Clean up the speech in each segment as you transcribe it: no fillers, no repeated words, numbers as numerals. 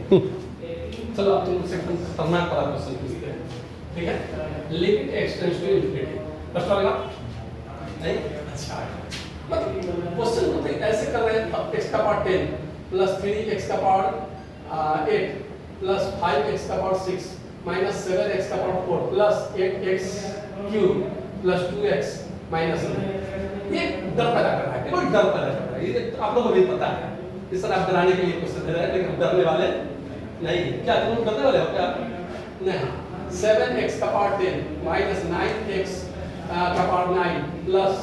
चलो आप तुम मुझसे एकदम खतरनाक वाला क्वेश्चन पूछते हैं, ठीक है। Limit x tends to infinity, कष्ट लगा नहीं? अच्छा, मतलब क्वेश्चन को तो ऐसे कर रहे हैं, x का पावर 10 प्लस 3x का पावर 8 प्लस 5x का पावर 6 माइनस 7x का power 4 plus 8x cube plus 2x minus 9। ये डर पैदा कर रहा है, कोई डर पैदा कर रहा है, ये आप लोगों को भी पता है। इस तरह आप डराने के लिए क्वेश्चन दे रहे हैं, लेकिन डरने वाले नहीं। क्या तुम डरने वाले हो क्या? नहीं। 7x का पावर 10 माइनस 9x का पावर 9 प्लस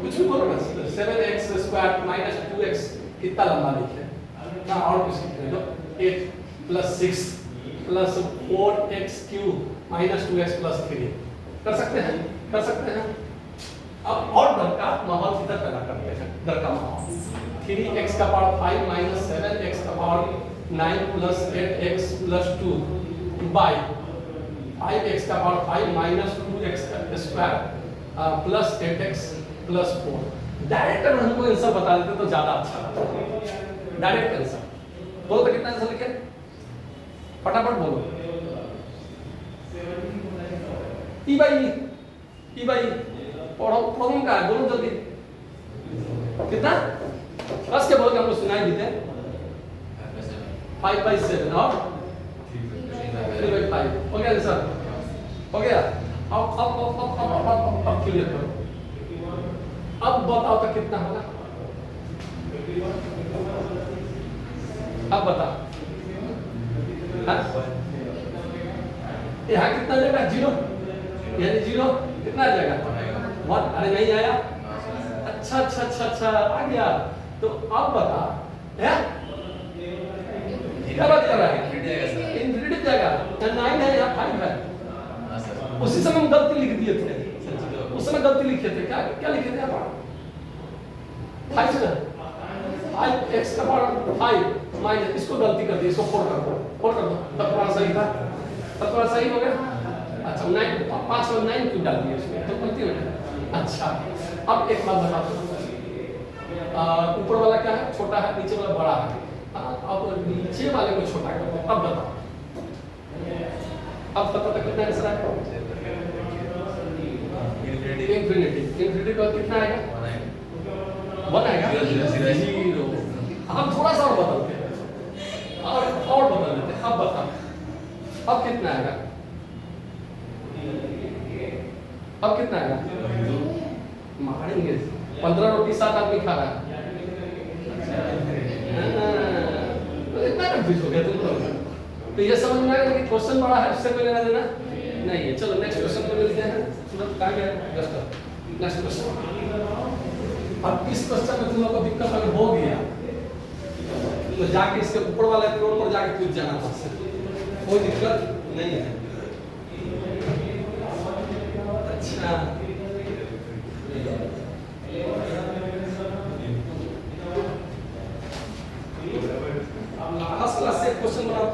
कुछ भी बोलो ना, 7x स्क्वायर माइनस 2x कितना लंबा लिखे ना, और कुछ लिख दो 8 plus 6 plus 4x cube minus 2x plus 3 कर सकते हैं, कर सकते हैं। अब और डर का माहौल किधर पैदा करते हैं, डर का माहौल। 3x का पावर 5 माइनस 7x का power 9 plus 8x plus 2 by 5x का पावर 5 माइनस 2x का square plus 8x plus 4। Direct अगर हमको आंसर बता देते तो ज्यादा अच्छा लगता। डायरेक्ट आंसर बोलो तो कितना आंसर लिखे, फटाफट बोलो। ई भाई पढ़ो, प्रॉब्लम का है, बोलो जल्दी। कितना बस के बोल के हमको सुनाई देते हैं। 5/7 और 3/5 हो गया आंसर, हो गया। अब क्लियर करो। अब बताओ तो कितना होगा, अब बता। यहाँ कितना जाएगा, 0 यानी 0 कितना आ जाएगा 1। अरे नहीं आया, अच्छा आ गया। तो अब बता क्या बात कर रहा है, इंफिनिटी जाएगा, 9 है या 5 है। उसी समय हम गलती लिख दिए थे, उस समय गलती लिखे थे, क्या लिखे थे आप 5 से 5x का पावर 5 माइनस, इसको गलती कर दी, इसको 4 कर दो, 4 कर दो, तब थोड़ा सही था, तब थोड़ा सही हो गया। अच्छा 9 5 और 9 क्यों डाल दिए इसमें, तो गलती हो गई। अच्छा अब एक बात बता दो, ऊपर वाला क्या है, छोटा है, नीचे वाला बड़ा है। अब नीचे वाले को छोटा कर दो, अब बताओ, अब पता तक कितना आंसर है, इंफिनिटी का कितना आएगा, 1 आएगा, 0। अब थोड़ा सा और बदलते हैं, और बदल देते हैं। अब बता, अब कितना आएगा, अब कितना आएगा, मारेंगे। 15 रोटी 7 आदमी खा रहा है, तो इतना कंफ्यूज हो गया तुम लोग। तो ये समझ में आएगा कि क्वेश्चन बड़ा है, इससे कोई लेना देना नहीं है। चलो नेक्स्ट क्वेश्चन को मिलते हैं। कहाँ गया नेक्स्ट क्वेश्चन। अब इस क्वेश्चन में तुम लोग को दिक्कत अगर हो गया तो जाके इसके ऊपर वाले फ्लोर पर जाके कूद जाना, कोई दिक्कत नहीं है। अच्छा लास्ट क्लास से क्वेश्चन बनाओ।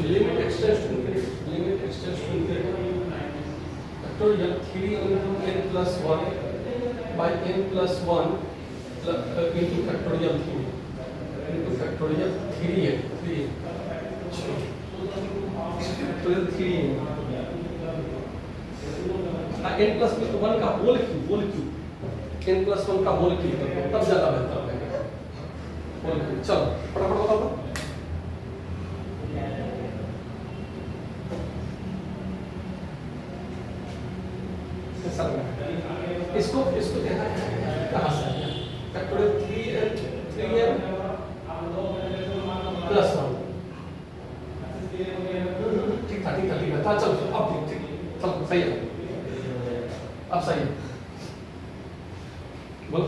Limit x tends to infinity, limit x tends to infinity factorial 3 into n plus 1 by n plus 1 into factorial 3 into factorial 3 है 3 factorial 3 n plus 1 का होल क्यूब n plus 1 का होल क्यूब तब ज्यादा बेहतर लगेगा। Whole cube चलो फटाफट बताओ तो। इसको देखा कहाँ से आया, फैक्टोरियल 3n प्लस 1 ठीक था चलो अब ठीक चलो सही है, अब सही है। बोलो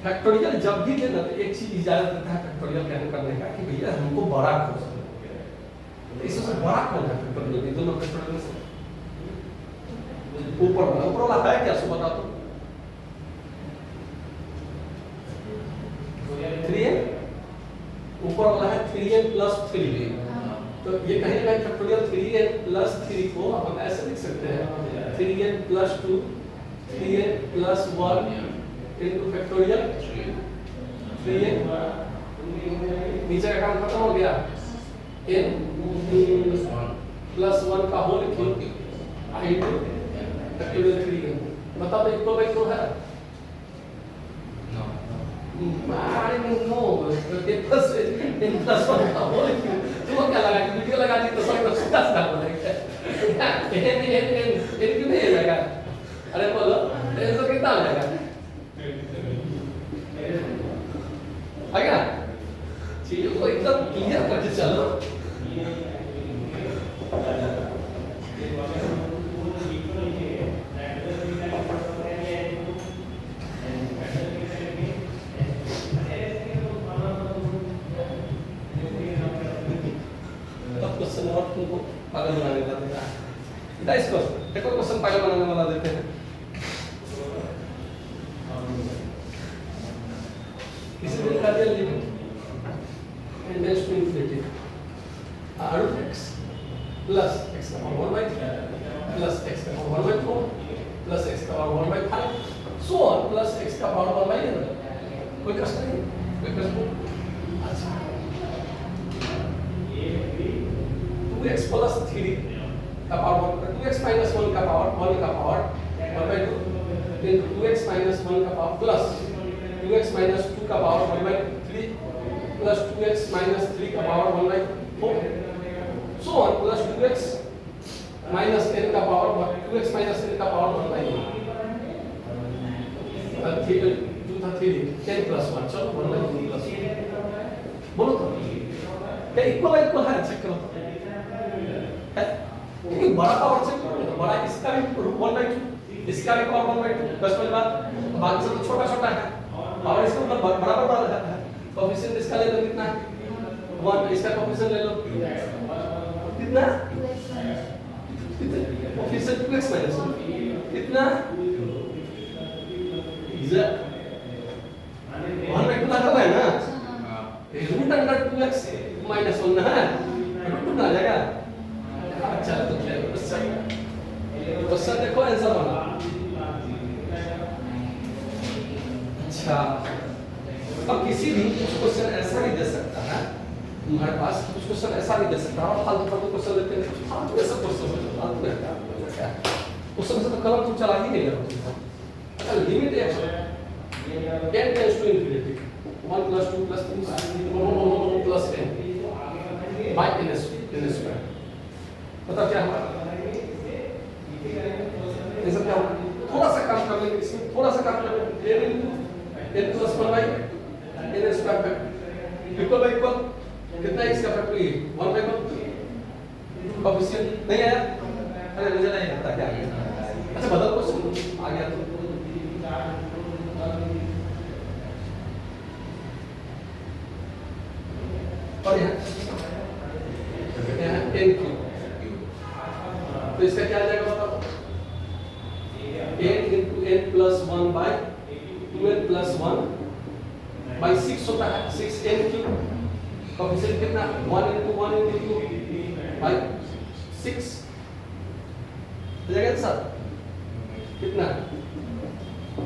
फैक्टोरियल जब भी देना तो एक चीज इजाजत देता है फैक्टोरियल करने का कि भैया हमको बड़ा खोजना, तो इससे बड़ा कौन है फैक्टोरियल, दोनों फैक्टोरियल से ऊपर वाला है क्या, सो बता तो। 3n ऊपर वाला है 3n plus 3 3 तो ये कहीं ना कहीं फैक्टोरियल 3n प्लस 3 को हम ऐसे लिख सकते हैं 3n plus 2 3n plus 1 into factorial 3n नीचे का काम खत्म हो गया n प्लस 1 का whole cube into factorial 3n बताओ तो इक्वल बाय 2 है I don't know. It plus 1 का होल क्यूब तुमको क्या लगा कि वीडियो लगा दी तो सब कुछ सीधा बोलेंगे ये क्यों नहीं लगा अरे बोलो ऐसा कितना लगा आगे चीजों को एकदम क्लियर करके चलो पागल बनाने वाला देता है इसको देखो क्वेश्चन पागल बनाने वाला देते हैं इसे लिखा दिया limit tends to infinity root x plus x का पावर 1/3 प्लस x का पावर 1/4 प्लस x का power 1/5 so on plus x का पावर 1/n कोई कष्ट नहीं कोई कष्ट नहीं अच्छा 2x plus 3 का पावर 2x minus 1 का पावर 1 का पावर 1/2 then 2x minus 1 का पावर प्लस 2x minus 2 का पावर 1/3 plus 2x minus 3 का power 1/4 so on plus 2x minus n का पावर 2x minus n का पावर 1/3 2 था 3 10 plus 1 चलो 1/2 plus 1 बोलो तो क्या इक्वल है चेक करो क्योंकि बड़ा पावर चेक करो बड़ा इसका भी 1/2 इसका भी पावर 1/2 बस वाली बात बाकी सब तो छोटा छोटा है पावर इसका मतलब बराबर है कोएफिशिएंट इसका ले लो कितना है 1 इसका कोएफिशिएंट ले लो कितना कोएफिशिएंट 2x माइनस कितना इधर 1/2 लगा हुआ है ना रूट अंडर 2x माइनस 1 है रूट आ जाएगा अच्छा तो क्या क्वेश्चन देखो आंसर बना अच्छा अब किसी भी कुछ क्वेश्चन ऐसा भी दे सकता है तुम्हारे पास कुछ क्वेश्चन ऐसा भी दे सकता है और फालतू क्वेश्चन देते हैं फालतू ऐसा क्वेश्चन फालतू है उस समय से तो कलम तुम चला ही नहीं रहा अच्छा लिमिट है n tends to infinity 1 plus 2 plus 3 plus n by n square पता क्या हुआ ये सब क्या हुआ थोड़ा सा काम कर लेंगे इसमें थोड़ा सा काम कर लेंगे n plus 1 by n square equal y equal कितना है इसका फैक्टर 1/1 कोएफिशिएंट नहीं आया अरे मुझे नहीं आता क्या अच्छा बदल क्वेश्चन आ गया तो और यहाँ n क्यूब तो इसका क्या आ जाएगा बताओ 8 into n plus 1 by 2n plus 1 by 6 होता है 6n क्यूब कोएफिशिएंट कितना 1 into 1 into 2 by 6 हो जाएगा सर कितना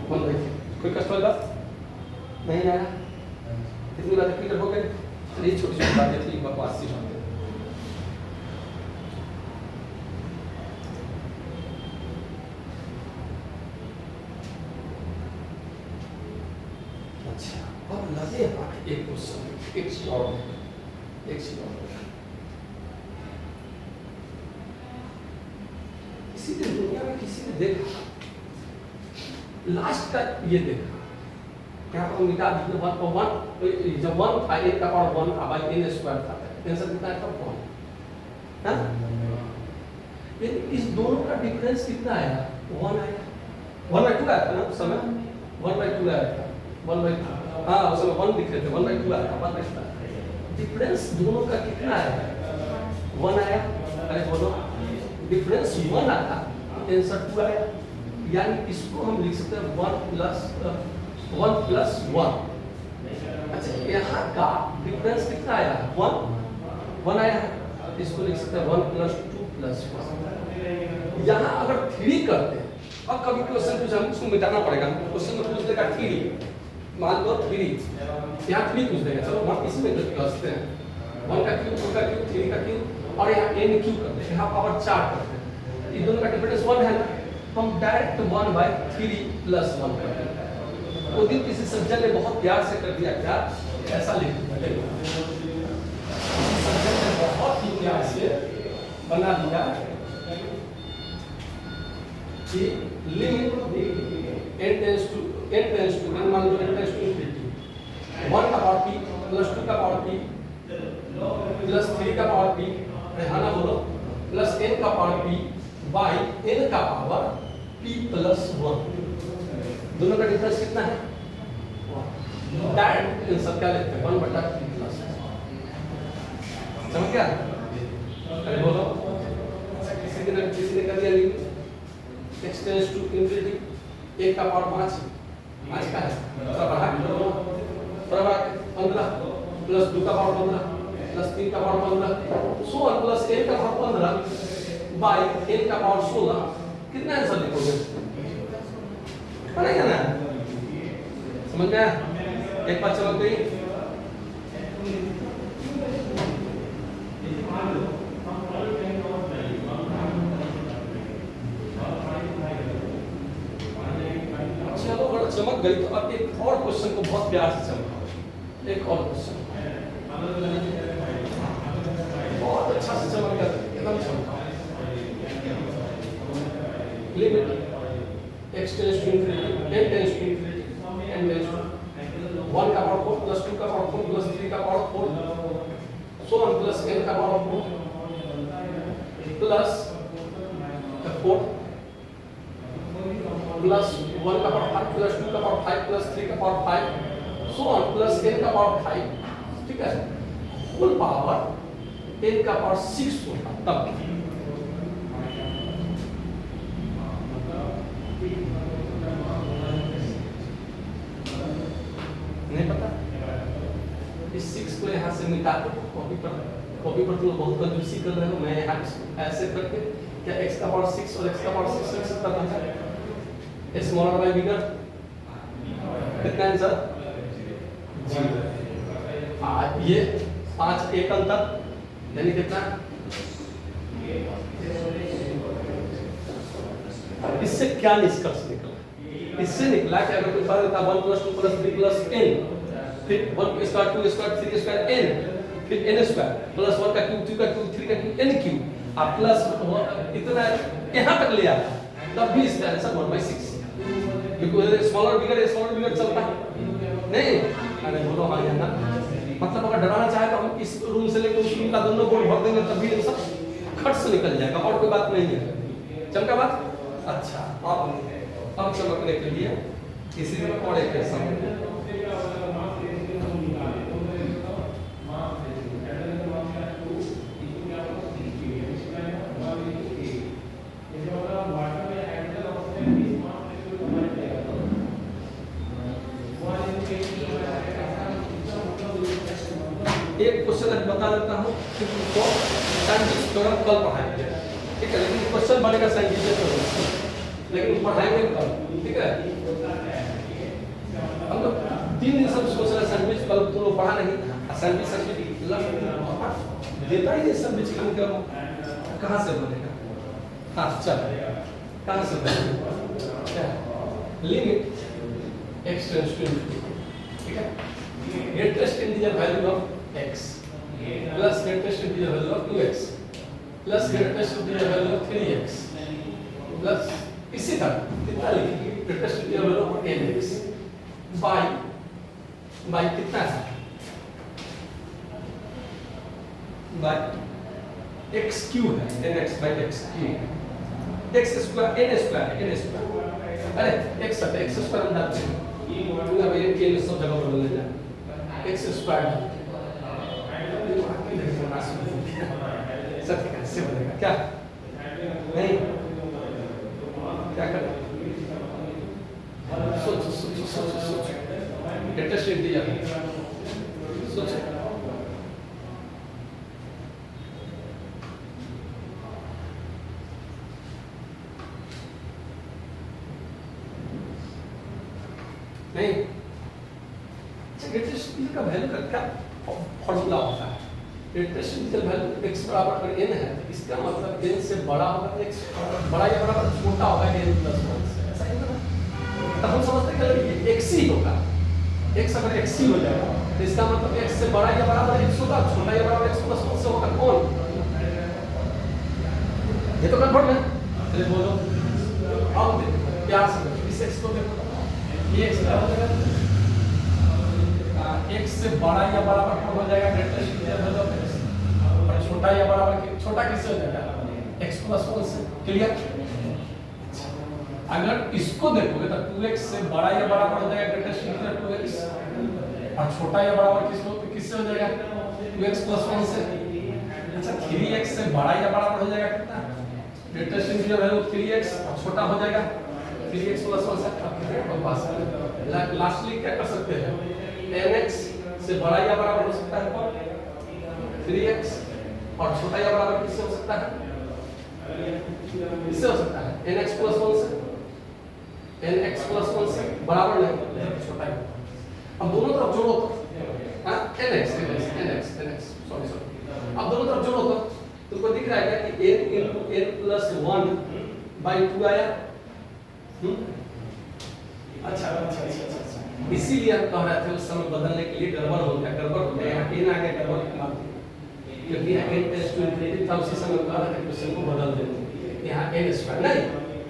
1/3 कोई कष्ट वाली बात नहीं आया इतनी बातें क्लियर हो गई चलिए छोटी छोटी बातें थी बकवास सी बातें अच्छा अब लगे एक क्वेश्चन एक चीज और किसी ने दुनिया में किसी ने देखा लास्ट का ये देखा क्या हम निकाल दिए 1 पर 1 जब 1 था 1 का पावर 1 था बाई n स्क्वायर था आंसर कितना है तब 1 हां ये इस दोनों का डिफरेंस कितना आया 1 आया 1/2 आया था ना उस समय 1/2 आया था 1/2 हां उस समय 1 दिख रहे थे 1/2 आया था 1/2 डिफरेंस दोनों का कितना आया 1 आया अरे बोलो डिफरेंस 1 आया आंसर 2 आया यानी इसको हम लिख सकते हैं 1 plus 1 अच्छा यहाँ का डिफरेंस कितना आया 1 आया इसको लिख सकते हैं 1 + 2 + 1। यहाँ अगर 3 करते हैं, अब कभी क्वेश्चन पूछा हम इसको मिटाना पड़ेगा, क्वेश्चन में पूछ देगा 3, मान लो 3, यहाँ 3 पूछ देगा, चलो हम इसमें करते हैं 1 का क्यूब, 2 का क्यूब, 3 का क्यूब और यहाँ n क्यूब करते हैं, यहाँ पावर 4 करते हैं, इन दोनों का डिफरेंस 1 है ना, हम डायरेक्ट 1/3 + 1 करते हैं। वो दिन किसी सज्जन ने बहुत प्यार से कर दिया, क्या ऐसा लिख दिया, सज्जन ने बहुत ही प्यार से बना दिया कि limit n tends to n मान लो n टेंड्स टू इंफिनिटी 1 का पावर p + 2 का पावर p + 3 का पावर p, हाँ ना बोलो, प्लस n का पावर p बाई n का पावर p + 1। दोनों का डिफरेंस कितना है? डायरेक्ट आंसर क्या लेते हैं? 1/3 + 1। समझ गया? अरे बोलो, किसी ने कर दिया limit x tends to infinity 1 का पावर 5 का है, थोड़ा बढ़ा थोड़ा 15 + 2 का पावर 15 + 3 का power 15 so on plus n का पावर 15 बाई n का पावर 16। कितना आंसर लिखोगे? पढ़ेगा ना, समझ गया? एक बात चलो गई, चलो बड़ा चमक गई, तो अब एक और क्वेश्चन को बहुत प्यार से चमकाओ, एक और क्वेश्चन बहुत अच्छा से चमक गया, एकदम चमकाओ। Limit x tends to infinity n tends to infinity n tends to 1 का पावर 4 + 2 का पावर 4 + 3 का power 4 so on plus n का पावर 4 प्लस 4 प्लस 1 का पावर 5 + 2 का पावर 5 + 3 का power 5 so on plus n का पावर 5, ठीक है, होल पावर n का पावर 6 होगा तब। नहीं पता? इस 6 को यहाँ से मिटा दो, कॉपी पर तुम बहुत कंजूसी कर रहे हो। मैं यहाँ ऐसे करके क्या x का पावर 6 और x का पावर 6 लिख सकता था? स्मॉलर बाय बिगर, कितना आंसर? 0। ये 5 एक अंतर यानी कितना? इससे क्या निष्कर्ष निकला? इससे निकला कि अगर कोई पढ़ा था 1 + 2 + 3 + n, फिर 1 स्क्वायर 2 स्क्वायर 3 स्क्वायर n, फिर n स्क्वायर प्लस 1 का क्यूब 2 का क्यूब 3 का क्यूब n क्यूब आप प्लस इतना यहाँ तक ले आता, तब भी इसका आंसर 1/6, क्योंकि स्मॉलर बिगर चलता नहीं। अरे बोलो हाँ या ना? मतलब अगर डराना चाहे तो हम इस रूम से लेकर उस रूम का दोनों बोर्ड भर देंगे, तब भी आंसर खट से निकल जाएगा, और कोई बात नहीं है। चमका बात? अच्छा, अब चमकने के लिए इसी में और एक एक क्वेश्चन बता देता हूँ कि तुमको साइंटिस्ट थ्योरम कल पढ़ाएंगे, ठीक है, लेकिन क्वेश्चन बनेगा साइंटिस्ट थ्योरम, लेकिन पढ़ाएंगे कल, ठीक है। हम लोग 3 दिन सब सोच रहे सैंडविच, कल तुम लोग पढ़ा नहीं, सैंडविच देता ही नहीं सैंडविच का कहाँ से बनेगा? हाँ चल, कहाँ से बनेगा? Limit x tends to infinity, ठीक है, greatest integer value of x plus greatest integer value of 2x plus greatest integer value of 3x plus इसी तरह कितना लिखेंगे? Greatest integer value of nx by कितना है? बाय x क्यूब है, nx by x cube, x square n square, अरे x है, x square हम डालते हैं, पूरा भाई के सब जगह पर बदल जाए, x स्क्वायर सब कैसे बनेगा? क्या नहीं क्या कर सोच लेटेस्ट इंटीजर सोच नहीं। अच्छा ग्रेटेस्ट इंटीजर का वैल्यू का क्या फॉर्मूला होता है? ग्रेटेस्ट इंटीजर वैल्यू x बराबर अगर n है, इसका मतलब n से बड़ा होगा x, बड़ा या बराबर छोटा होगा n प्लस 1 से, ऐसा ही ना? तब हम समझते हैं कि ये x ही होगा। x अगर x ही हो जाएगा तो इसका मतलब x से बड़ा या बराबर x होगा, छोटा या बराबर x प्लस 1 से होगा। कौन? ये तो कंफर्म है। चलिए बोलो अब देखो प्यार से इस x को देखो, ये x क्या हो जाएगा? x से बड़ा या बराबर कौन हो जाएगा? Greatest integer value. और छोटा या बराबर छोटा किससे हो जाएगा? x प्लस 1 से। क्लियर? अगर इसको देखोगे तो 2x से बड़ा या बराबर हो जाएगा ग्रेटेस्ट इंटीजर 2x, और छोटा या बराबर किससे हो जाएगा? 2x प्लस 1 से। अच्छा 3x से बड़ा या बराबर हो जाएगा कितना? ग्रेटेस्ट इंटीजर वैल्यू 3x, और छोटा हो जाएगा 3x प्लस 1 से। अब कितने पास है? लास्टली क्या कर सकते हैं? nx से बड़ा या बराबर हो सकता है 3x, और छोटा या बराबर किससे हो सकता है? इससे हो सकता है nx प्लस 1 से। nx प्लस 1 से बराबर नहीं, छोटा है। अब दोनों तरफ जोड़ो तो हाँ nx सॉरी अब दोनों तरफ जोड़ो तो तुमको दिख रहा है क्या कि n into n plus 1 by 2 आया? अच्छा इसीलिए हम कह रहे थे उस समय बदलने के लिए गड़बड़ हो गया यहाँ n आ गया गड़बड़ की बात, क्योंकि यहाँ n टेस्ट टू इनफिनिटी था, उसी समय कह रहे थे क्वेश्चन को बदल देंगे यहाँ n स्क्वायर नहीं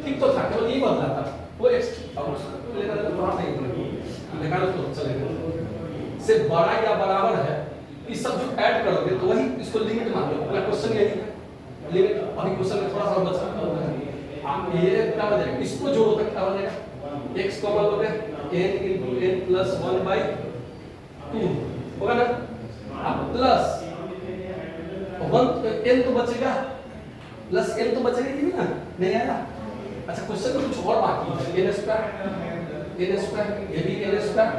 ठीक तो था, केवल ये बदला था वो x और उसको लेकर तो थोड़ा नहीं निकालो तो चलेगा। से बड़ा या बराबर है, इस सब जो ऐड करोगे तो वही इसको लिमिट मान लो। अपना क्वेश्चन यही है, लिमिट अभी क्वेश्चन में थोड़ा सा बचा आप ये क्या हो जाएगा? इसको जोड़ो तो क्या हो जाएगा? x कॉमन हो गया n into n plus 1 by 2 होगा ना, अब प्लस 1 n तो बचेगा, प्लस n तो बचेगा ही ना, नहीं आया। अच्छा क्वेश्चन में कुछ और बाकी है, n स्क्वायर ये भी n स्क्वायर,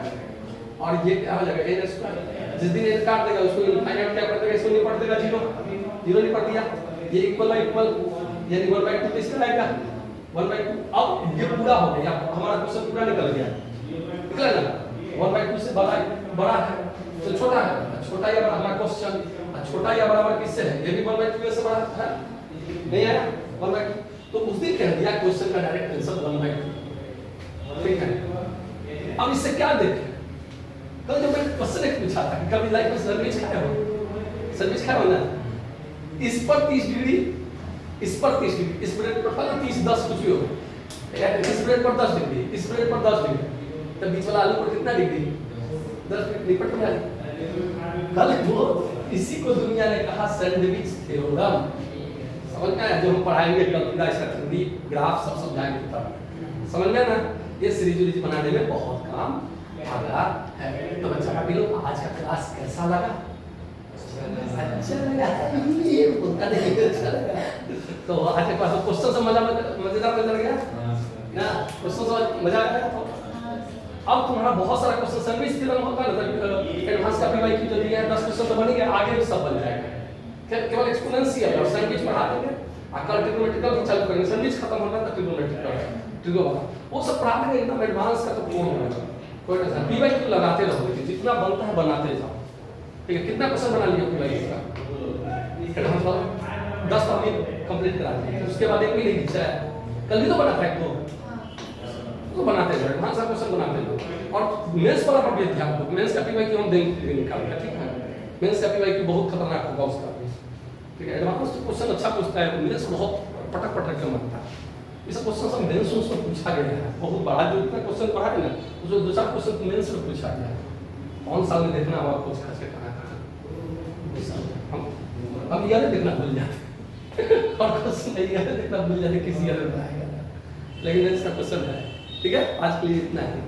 और ये क्या हो जाएगा n स्क्वायर। जिस दिन n काट देगा उसको इनफाइनाइट क्या कर देगा? इसको निपट देगा, जीरो निपट दिया, ये इक्वल बाय इक्वल यानी 1/2 किसका आएगा? 1/2। अब ये पूरा हो गया, हमारा क्वेश्चन पूरा निकल गया, निकला ना? 1/2 से बड़ा है तो छोटा है, छोटा या बड़ा हमारा क्वेश्चन, छोटा या बराबर किससे है? ये भी 1/2 से बड़ा है, नहीं आया 1/2। तो उस दिन कह दिया क्वेश्चन का डायरेक्ट आंसर 1/2, ठीक है। अब इससे क्या देखें? कल जब मैंने क्वेश्चन एक पूछा था कि कभी लाइफ में सैंडविच खाया हो? सैंडविच खाया हो ना? इस पर 30 डिग्री, इस पर 30 डिग्री, इस ब्रेड पर 30 10 कुछ भी हो, इस ब्रेड पर 10 डिग्री, इस ब्रेड पर 10 डिग्री, तब बीच वाला आलू पर कितना डिग्री? 10 डिग्री निपट गया। कल वो इसी को दुनिया ने कहा सैंडविच थ्योरम। समझ में आया? जो हम पढ़ाएंगे कल पूरा इसका थ्योरी ग्राफ सब समझाएंगे तब समझ में ना। ये सीरीज बनाने में बहुत काम लगा है। तो बच्चा अभी लोग आज का क्लास कैसा लगा? अच्छा लगा, ये बोलता नहीं अच्छा लगा। तो आज के क्लास क्वेश्चन से मजेदार नजर गया ना, क्वेश्चन से मजा आया। तो अब तुम्हारा बहुत सारा क्वेश्चन सर्विस थ्योरम होगा ना, एडवांस का पीवाई की जो दिया है 10 क्वेश्चन तो बनेंगे, आगे भी सब बन जाएगा। केवल एक्सपोनेंशियल और सैंडविच पढ़ा देंगे, अकल ट्रिग्नोमेट्रिकल भी चालू करेंगे, सैंडविच खत्म होगा तो ट्रिग्नोमेट्रिकल वो सब पढ़ा देंगे। एकदम एडवांस का तो कौन होगा, कोई टेंशन। पीवाई तो लगाते रहोगे, जितना बनता है बनाते जाओ, ठीक है। कितना क्वेश्चन बना लिया पीवाई का? एडवांस वाला 10 तो कंप्लीट करा दिए, उसके बाद एक भी नहीं खींचा है, कल भी तो बना था एक तो बनाते जाओ, एडवांस का क्वेश्चन बनाते जाओ। और मेंस वाला पर भी ध्यान दो, मेंस का पीवाई की हम देंगे निकालेंगे, ठीक है। मेंस का पीवाई की बहुत खतरनाक होगा उसका, ठीक है। एडवांस तो क्वेश्चन अच्छा पूछता है, मेंस बहुत पटक के मारता है। ये सब क्वेश्चन सब मेंस में पूछा गया है, बहुत बड़ा जो इतना क्वेश्चन पढ़ा है ना, उसमें 2-4 क्वेश्चन मेंस में पूछा गया है। 5 साल में देखना होगा कुछ खास के कहां हम याद देखना भूल जाते और क्वेश्चन नहीं याद देखना भूल जाते, किसी याद में आएगा, लेकिन मेंस का क्वेश्चन है, ठीक है। आज के लिए इतना है।